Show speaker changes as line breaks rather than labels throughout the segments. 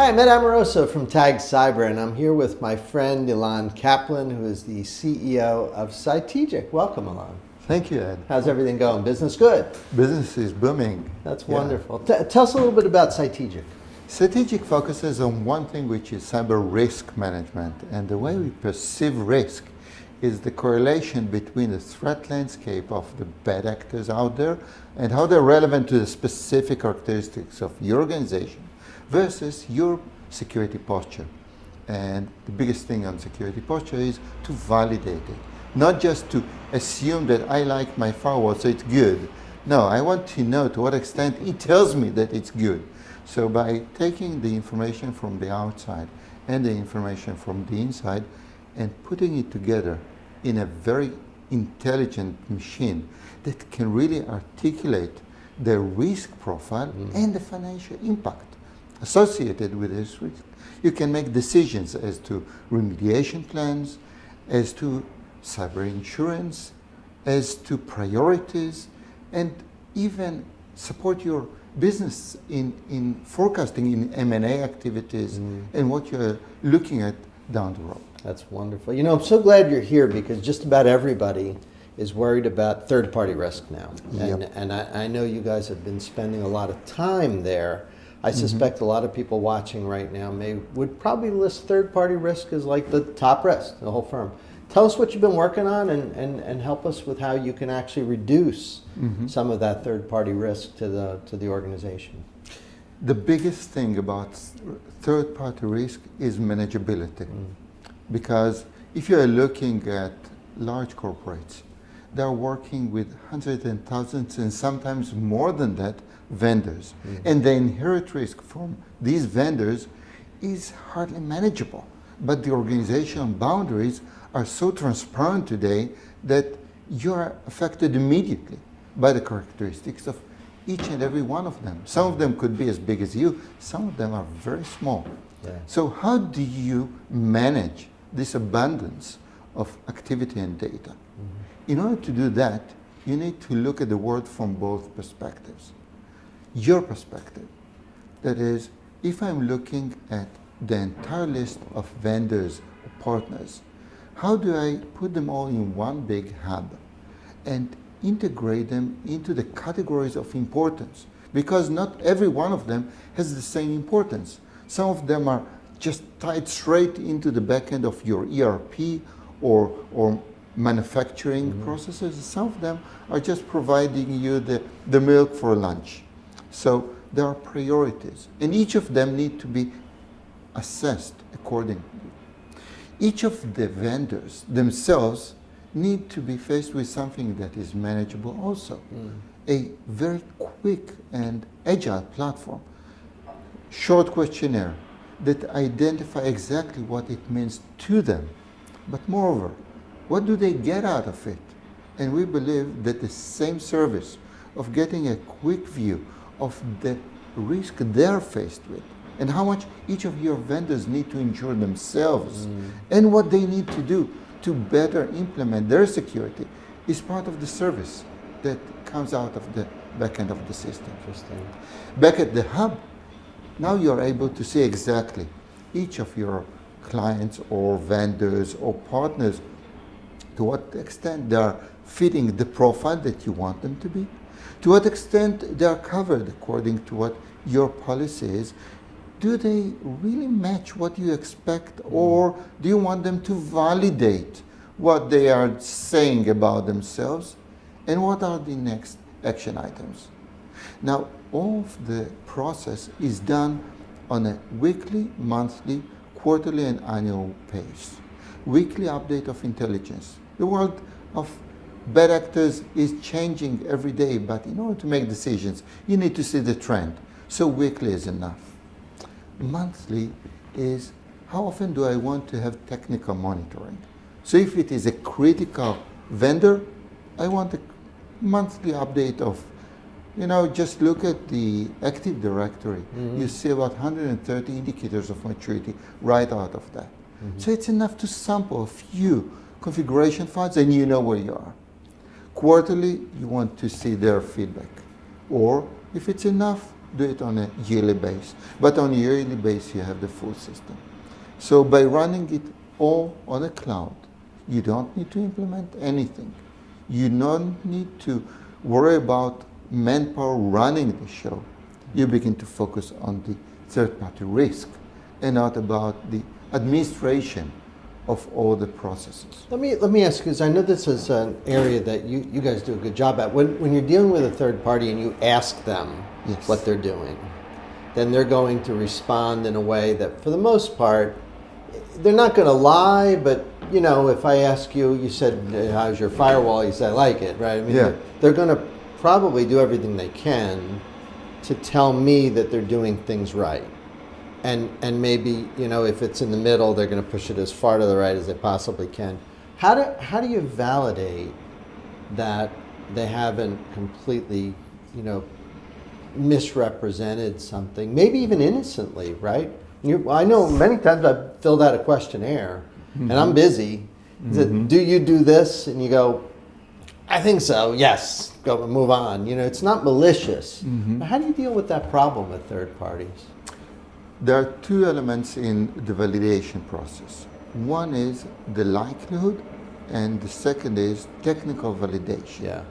Hi, I'm Ed Amoroso from Tag Cyber, and I'm here with my friend Ilan Kaplan, who is the CEO of Cytegic. Welcome, Ilan.
Thank you, Ed.
How's everything going? Business good?
Business is booming.
That's wonderful. Tell us a little bit about Cytegic.
Cytegic focuses on one thing, which is cyber risk management. And the way we perceive risk is the correlation between the threat landscape of the bad actors out there and how they're relevant to the specific characteristics of your organization versus your security posture. And the biggest thing on security posture is to validate it. Not just to assume that I like my firewall, so it's good. No, I want to know to what extent it tells me that it's good. So by taking the information from the outside and the information from the inside and putting it together in a very intelligent machine that can really articulate the risk profile and the financial impact associated with this risk, you can make decisions as to remediation plans, as to cyber insurance, as to priorities, and even support your business in forecasting in M&A activities and what you're looking at down the road.
That's wonderful. You know, I'm so glad you're here because just about everybody is worried about third-party risk now. And I know you guys have been spending a lot of time there. I suspect a lot of people watching right now would probably list third-party risk as like the top risk, the whole firm. Tell us what you've been working on and help us with how you can actually reduce some of that third-party risk to the organization.
The biggest thing about third-party risk is manageability. Because if you're looking at large corporates, they're working with hundreds and thousands and sometimes more than that vendors. And the inherent risk from these vendors is hardly manageable. But the organizational boundaries are so transparent today that you are affected immediately by the characteristics of each and every one of them. Some of them could be as big as you, some of them are very small. So how do you manage this abundance of activity and data? In order to do that, you need to look at the world from both perspectives. Your perspective, that is, if I'm looking at the entire list of vendors or partners, how do I put them all in one big hub and integrate them into the categories of importance? Because not every one of them has the same importance. Some of them are just tied straight into the back end of your ERP or manufacturing processes. Some of them are just providing you the milk for lunch. So there are priorities, and each of them need to be assessed accordingly. Each of the vendors themselves need to be faced with something that is manageable also. A very quick and agile platform, short questionnaire that identify exactly what it means to them. But moreover, what do they get out of it? And we believe that the same service of getting a quick view of the risk they're faced with and how much each of your vendors need to insure themselves and what they need to do to better implement their security is part of the service that comes out of the back end of the system.
Interesting.
Back at the hub, now you're able to see exactly each of your clients or vendors or partners, to what extent they are fitting the profile that you want them to be, to what extent they are covered according to what your policy is. Do they really match what you expect, or do you want them to validate what they are saying about themselves, and what are the next action items? Now, all of the process is done on a weekly, monthly, quarterly, and annual pace. Weekly update of intelligence. The world of bad actors is changing every day, but in order to make decisions, you need to see the trend. So weekly is enough. Monthly is how often do I want to have technical monitoring? So if it is a critical vendor, I want a monthly update of, just look at the Active Directory. You see about 130 indicators of maturity right out of that. So it's enough to sample a few configuration files and you know where you are. Quarterly, you want to see their feedback. Or if it's enough, do it on a yearly basis. But on a yearly basis, you have the full system. So by running it all on the cloud, you don't need to implement anything. You don't need to worry about manpower running the show. You begin to focus on the third-party risk and not about the administration of all the processes.
Let me ask, because I know this is an area that you guys do a good job at. When you're dealing with a third party and you ask them
Yes.
what they're doing, then they're going to respond in a way that, for the most part, they're not going to lie. But you know, if I ask you, you said, "How's your firewall?" You say, "I like it," right? I mean,
Yeah.
they're going to probably do everything they can to tell me that they're doing things right. And maybe, you know, if it's in the middle, they're going to push it as far to the right as they possibly can. How do you validate that they haven't completely, you know, misrepresented something, maybe even innocently, right? I know many times I've filled out a questionnaire, and I'm busy. Do you do this? And you go, I think so, yes, go move on. You know, it's not malicious. But how do you deal with that problem with third parties?
There are two elements in the validation process. One is the likelihood, and the second is technical validation.
Yeah.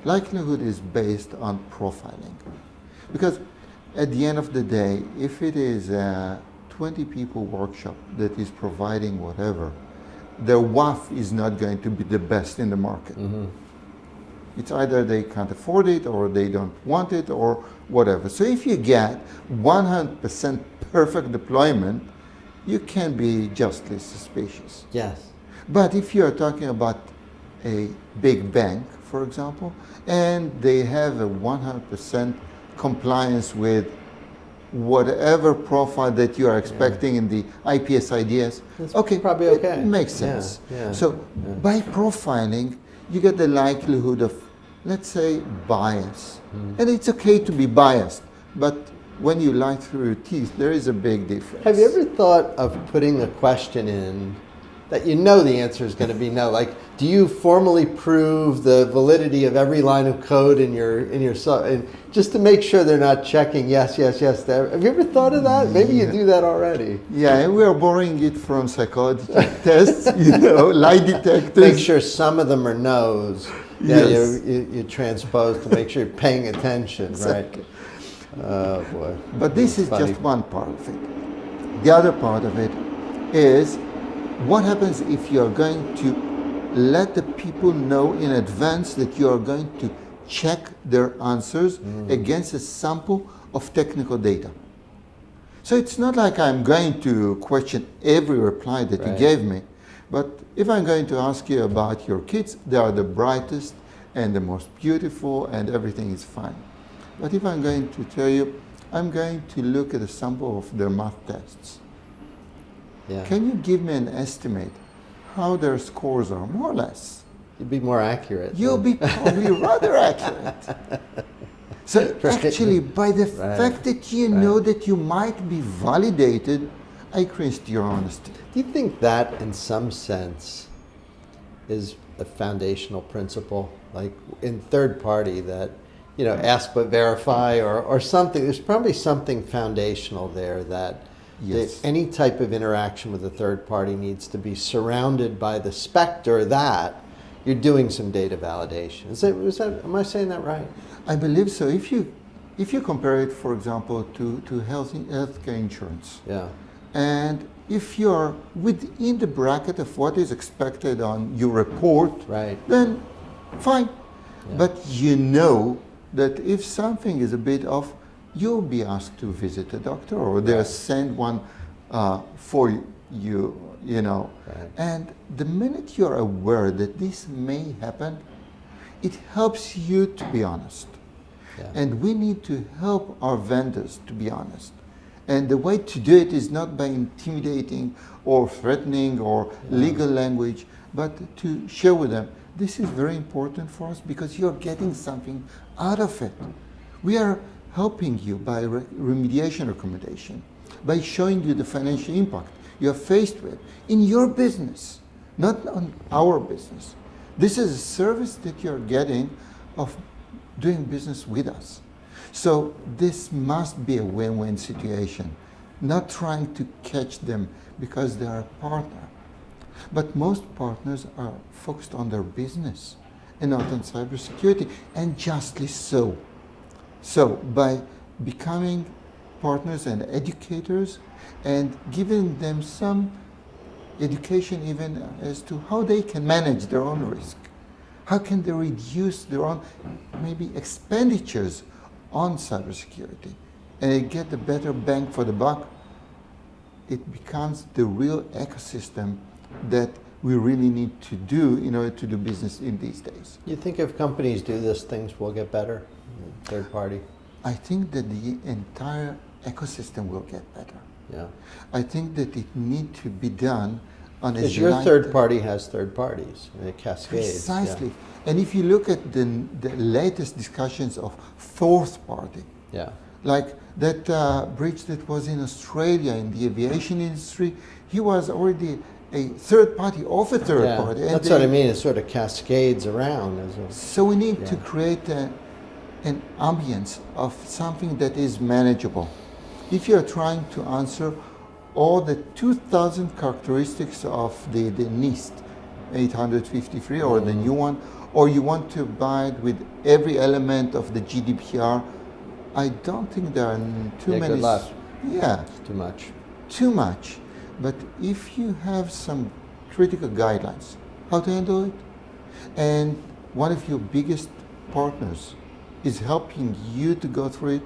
Likelihood is based on profiling. Because at the end of the day, if it is a 20 people workshop that is providing whatever, their WAF is not going to be the best in the market. It's either they can't afford it, or they don't want it, or whatever. So if you get 100% perfect deployment, you can be justly suspicious.
Yes.
But if you are talking about a big bank, for example, and they have a 100% compliance with whatever profile that you are expecting in the IPS IDS,
That's
okay,
probably okay.
it makes sense.
Yeah.
So by profiling, you get the likelihood of, let's say, bias. And it's okay to be biased, but when you lie through your teeth, there is a big difference.
Have you ever thought of putting a question in that you know the answer is going to be no? Like, do you formally prove the validity of every line of code in your and just to make sure they're not checking yes there? Have you ever thought of that? Maybe you do that already.
Yeah, and we are borrowing it from psychology tests, you know, lie detectors.
Make sure some of them are no's. Yeah,
Yes.
you transpose to make sure you're paying attention,
Exactly.
right? Oh boy.
But this is
Funny.
just one part of it. The other part of it is what happens if you are going to let the people know in advance that you are going to check their answers against a sample of technical data. So it's not like I'm going to question every reply that you
Right.
gave me, but if I'm going to ask you about your kids, they are the brightest and the most beautiful and everything is fine. But if I'm going to tell you, I'm going to look at a sample of their math tests.
Yeah.
Can you give me an estimate how their scores are, more or less?
You'd be more accurate.
You'll be probably rather accurate. So
Right.
actually, by the
Right.
fact that you know that you might be validated, I increased your honesty.
Do you think that, in some sense, is a foundational principle, like in third party, that, you know, ask but verify, or something? There's probably something foundational there that,
Yes.
that any type of interaction with a third party needs to be surrounded by the specter that you're doing some data validation. Am I saying that right?
I believe so. If you compare it, for example, to healthcare insurance,
Yeah.
and if you're within the bracket of what is expected on your report,
Right.
then fine.
Yeah.
But you know that if something is a bit off, you'll be asked to visit a doctor, or they'll
Right.
send one for you, you know.
Right.
And the minute you're aware that this may happen, it helps you to be honest.
Yeah.
And we need to help our vendors to be honest. And the way to do it is not by intimidating or threatening or legal language, but to share with them, this is very important for us because you're getting something out of it. We are helping you by remediation recommendation, by showing you the financial impact you're faced with in your business, not on our business. This is a service that you're getting of doing business with us. So this must be a win-win situation, not trying to catch them because they are a partner. But most partners are focused on their business and not on cybersecurity, and justly so. So by becoming partners and educators and giving them some education even as to how they can manage their own risk, how can they reduce their own maybe expenditures on cybersecurity and get a better bang for the buck, it becomes the real ecosystem that we really need to do in order to do business in these days.
You think if companies do this, things will get better? Third party?
I think that the entire ecosystem will get better.
Yeah.
I think that it needs to be done on a
Because your
united-
third party has third parties, and it cascades.
Precisely. And if you look at the latest discussions of fourth party,
Yeah.
like that breach that was in Australia in the aviation industry, he was already a third party of a third
Yeah.
party. And
That's what I mean. It sort of cascades around.
So we need to
Yeah.
create an ambience of something that is manageable. If you're trying to answer all the 2,000 characteristics of the NIST 853 or the new one, or you want to abide with every element of the GDPR, I don't think there are too
Yeah,
many.
good luck.
Yeah,
It's too much.
too much. But if you have some critical guidelines, how to handle it, and one of your biggest partners is helping you to go through it,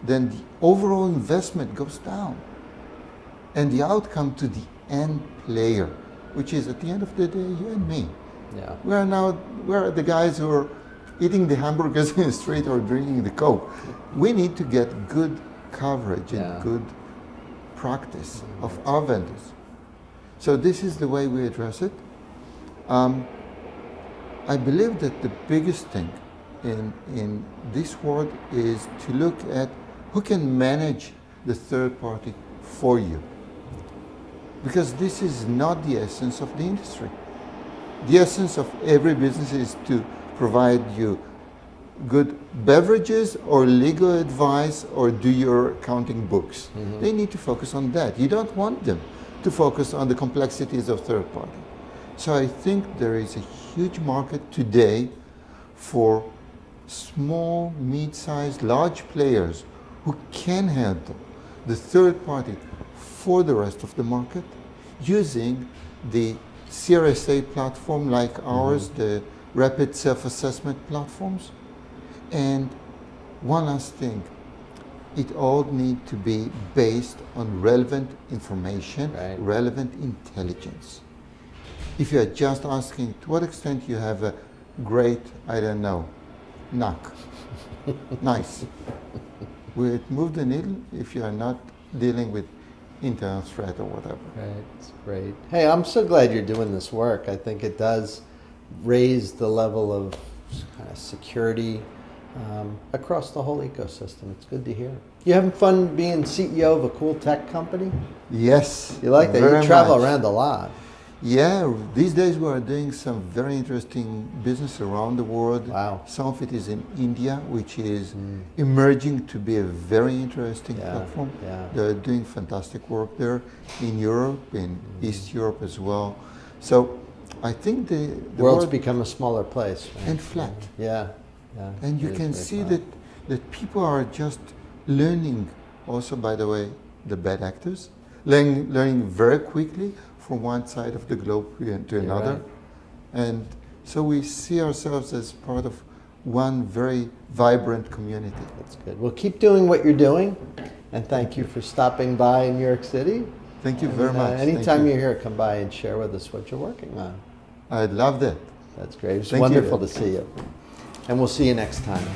then the overall investment goes down. And the outcome to the end player, which is at the end of the day, you and me.
Yeah.
We're the guys who are eating the hamburgers in the street or drinking the Coke. We need to get good coverage
Yeah.
and good practice of our vendors. So this is the way we address it. I believe that the biggest thing in this world is to look at who can manage the third party for you. Because this is not the essence of the industry. The essence of every business is to provide you good beverages or legal advice or do your accounting books.
Mm-hmm.
They need to focus on that. You don't want them to focus on the complexities of third party. So I think there is a huge market today for small, mid-sized, large players who can handle the third party for the rest of the market using the CRSA platform like ours, the rapid self-assessment platforms. And one last thing, it all needs to be based on relevant information,
Right.
relevant intelligence. If you are just asking to what extent you have a great, I don't know, knock, nice. Will it move the needle if you are not dealing with internal threat or whatever?
Right. It's great. Hey, I'm so glad you're doing this work. I think it does raise the level of kind of security across the whole ecosystem. It's good to hear. You having fun being CEO of a cool tech company?
Yes.
You like that?
very
You travel
much.
around a lot.
Yeah, these days we are doing some very interesting business around the world.
Wow.
Some of it is in India, which is emerging to be a very interesting
Yeah,
platform.
yeah.
They're doing fantastic work there in Europe, in East Europe as well. So I think the
World's
world
become a smaller place. Right?
and flat.
Yeah. Yeah.
And you
It is
can
very
see
flat.
that people are just learning, also by the way, the bad actors, learning very quickly from one side of the globe to another.
right.
And so we see ourselves as part of one very vibrant community.
That's good. Well, keep doing what you're doing, and thank you for stopping by in New York City.
Thank you
And,
very much. Thank
Anytime
you.
you're here, come by and share with us what you're working on.
I'd love that.
That's great. It's
Thank you.
wonderful to see you. And we'll see you next time.